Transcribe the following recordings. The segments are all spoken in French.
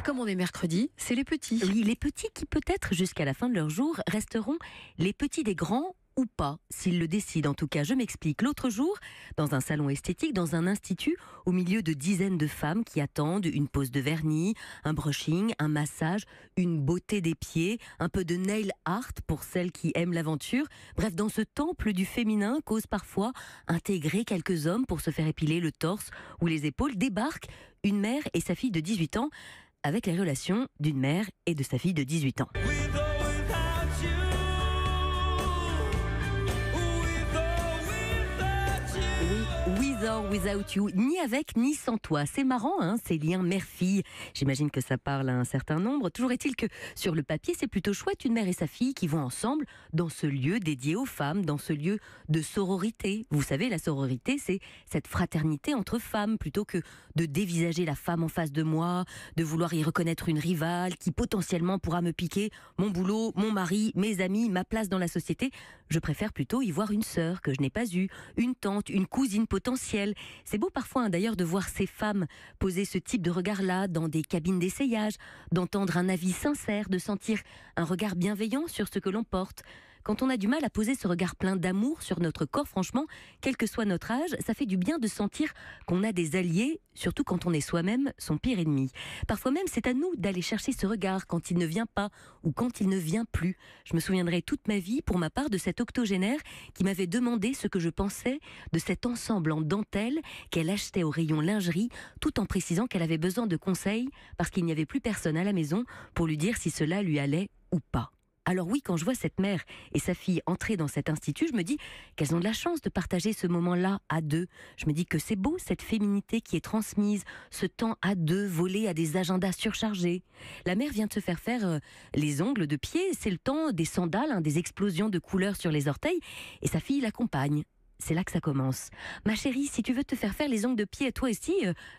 Et comme on est mercredi, c'est les petits. Oui, les petits qui peut-être jusqu'à la fin de leur jour resteront les petits des grands ou pas, s'ils le décident en tout cas. Je m'explique. L'autre jour, dans un salon esthétique, dans un institut, au milieu de dizaines de femmes qui attendent une pose de vernis, un brushing, un massage, une beauté des pieds, un peu de nail art pour celles qui aiment l'aventure. Bref, dans ce temple du féminin qu'osent parfois intégrer quelques hommes pour se faire épiler le torse ou les épaules, débarque une mère et sa fille de 18 ans avec les relations d'une mère et de sa fille de 18 ans. With or without you, ni avec ni sans toi. C'est marrant, hein, ces liens mère-fille. J'imagine que ça parle à un certain nombre. Toujours est-il que sur le papier, c'est plutôt chouette, une mère et sa fille qui vont ensemble dans ce lieu dédié aux femmes, dans ce lieu de sororité. Vous savez, la sororité, c'est cette fraternité entre femmes, plutôt que de dévisager la femme en face de moi, de vouloir y reconnaître une rivale qui potentiellement pourra me piquer mon boulot, mon mari, mes amis, ma place dans la société. Je préfère plutôt y voir une sœur que je n'ai pas eue, une tante, une cousine potentielle. C'est beau parfois d'ailleurs de voir ces femmes poser ce type de regard-là dans des cabines d'essayage, d'entendre un avis sincère, de sentir un regard bienveillant sur ce que l'on porte. Quand on a du mal à poser ce regard plein d'amour sur notre corps, franchement, quel que soit notre âge, ça fait du bien de sentir qu'on a des alliés, surtout quand on est soi-même son pire ennemi. Parfois même, c'est à nous d'aller chercher ce regard quand il ne vient pas ou quand il ne vient plus. Je me souviendrai toute ma vie, pour ma part, de cet octogénaire qui m'avait demandé ce que je pensais de cet ensemble en dentelle qu'elle achetait au rayon lingerie, tout en précisant qu'elle avait besoin de conseils parce qu'il n'y avait plus personne à la maison pour lui dire si cela lui allait ou pas. Alors oui, quand je vois cette mère et sa fille entrer dans cet institut, je me dis qu'elles ont de la chance de partager ce moment-là à deux. Je me dis que c'est beau, cette féminité qui est transmise, ce temps à deux volé à des agendas surchargés. La mère vient de se faire les ongles de pied, c'est le temps des sandales, des explosions de couleurs sur les orteils, et sa fille l'accompagne. C'est là que ça commence. Ma chérie, si tu veux te faire les ongles de pied toi aussi,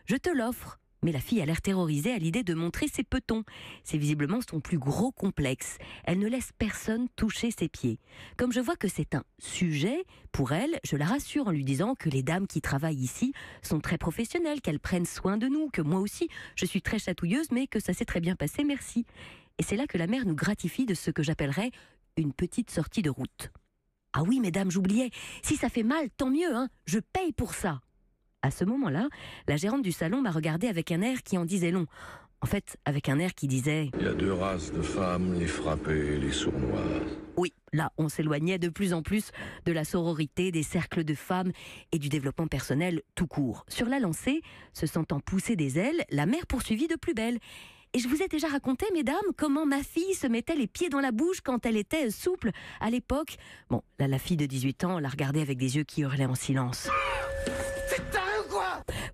je te l'offre. Mais la fille a l'air terrorisée à l'idée de montrer ses petons. C'est visiblement son plus gros complexe. Elle ne laisse personne toucher ses pieds. Comme je vois que c'est un sujet, pour elle, je la rassure en lui disant que les dames qui travaillent ici sont très professionnelles, qu'elles prennent soin de nous, que moi aussi, je suis très chatouilleuse, mais que ça s'est très bien passé, merci. Et c'est là que la mère nous gratifie de ce que j'appellerais une petite sortie de route. Ah oui, mesdames, j'oubliais, si ça fait mal, tant mieux, je paye pour ça. À ce moment-là, la gérante du salon m'a regardé avec un air qui en disait long. En fait, avec un air qui disait... Il y a deux races de femmes, les frappées et les sournoises. Oui, là, on s'éloignait de plus en plus de la sororité, des cercles de femmes et du développement personnel tout court. Sur la lancée, se sentant pousser des ailes, la mère poursuivit de plus belle. Et je vous ai déjà raconté, mesdames, comment ma fille se mettait les pieds dans la bouche quand elle était souple à l'époque. Bon, là, la fille de 18 ans la regardait avec des yeux qui hurlaient en silence.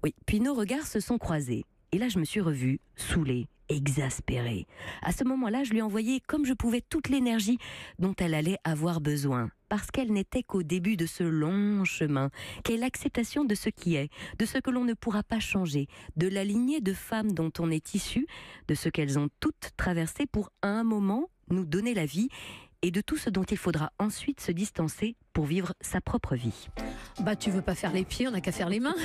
Oui, puis nos regards se sont croisés. Et là, je me suis revue, saoulée, exaspérée. À ce moment-là, je lui ai envoyé, comme je pouvais, toute l'énergie dont elle allait avoir besoin. Parce qu'elle n'était qu'au début de ce long chemin, qu'est l'acceptation de ce qui est, de ce que l'on ne pourra pas changer, de la lignée de femmes dont on est issu, de ce qu'elles ont toutes traversé pour, à un moment, nous donner la vie, et de tout ce dont il faudra ensuite se distancer pour vivre sa propre vie. Bah, tu veux pas faire les pieds, on n'a qu'à faire les mains.